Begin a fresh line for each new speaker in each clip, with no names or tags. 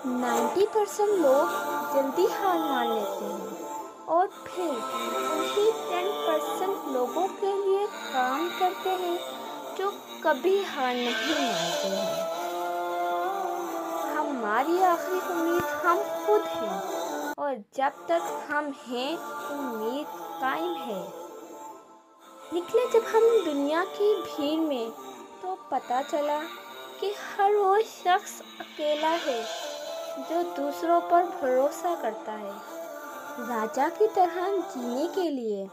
90% لوگ جلدی ہار مان لیتے ہیں اور پھر وہی 10% لوگوں کے لیے کام کرتے ہیں جو کبھی ہار نہیں مانتے ہیں۔ ہماری آخری امید ہم خود ہیں اور جب تک ہم ہیں امید قائم ہے۔ نکلے جب ہم دنیا کی بھیڑ میں تو پتہ چلا کہ ہر وہ شخص اکیلا ہے جو دوسروں پر بھروسہ کرتا ہے۔ راجا کی طرح جینے کے لیے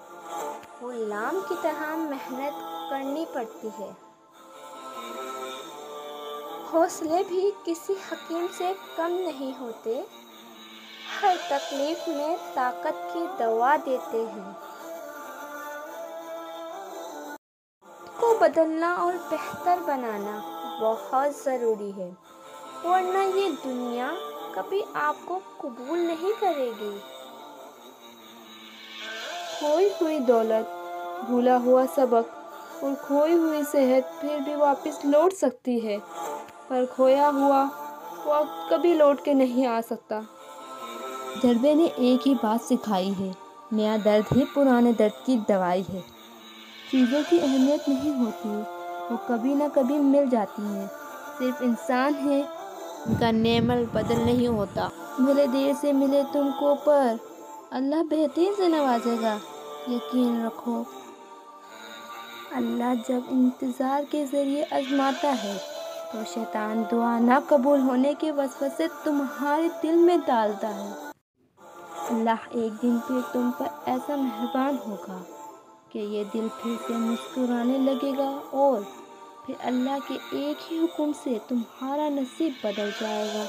غلام کی طرح محنت کرنی پڑتی ہے۔ حوصلے بھی کسی حکیم سے کم نہیں ہوتے، ہر تکلیف میں طاقت کی دوا دیتے ہیں۔ کو بدلنا اور بہتر بنانا بہت ضروری ہے، ورنہ یہ دنیا کبھی آپ کو قبول نہیں کرے گی۔
کھوئی ہوئی دولت، بھولا ہوا سبق اور کھوئی ہوئی صحت پھر بھی واپس لوٹ سکتی ہے، پر کھویا ہوا وقت کبھی لوٹ کے نہیں آ سکتا۔
تجربے نے ایک ہی بات سکھائی ہے، نیا درد ہی پرانے درد کی دوائی ہے۔ چیزوں کی اہمیت نہیں ہوتی، وہ کبھی نہ کبھی مل جاتی ہیں، صرف انسان ہے ان کا نعم البدل نہیں ہوتا۔ بھلے دیر سے ملے تم کو پر اللہ بہترین سے نوازے گا، یقین رکھو۔ اللہ جب انتظار کے ذریعے آزماتا ہے تو شیطان دعا نہ قبول ہونے کے وسوسے تمہارے دل میں ڈالتا ہے۔ اللہ ایک دن پھر تم پر ایسا مہربان ہوگا کہ یہ دل پھر سے مسکرانے لگے گا اور پھر اللہ کے ایک ہی حکم سے تمہارا نصیب بدل جائے گا۔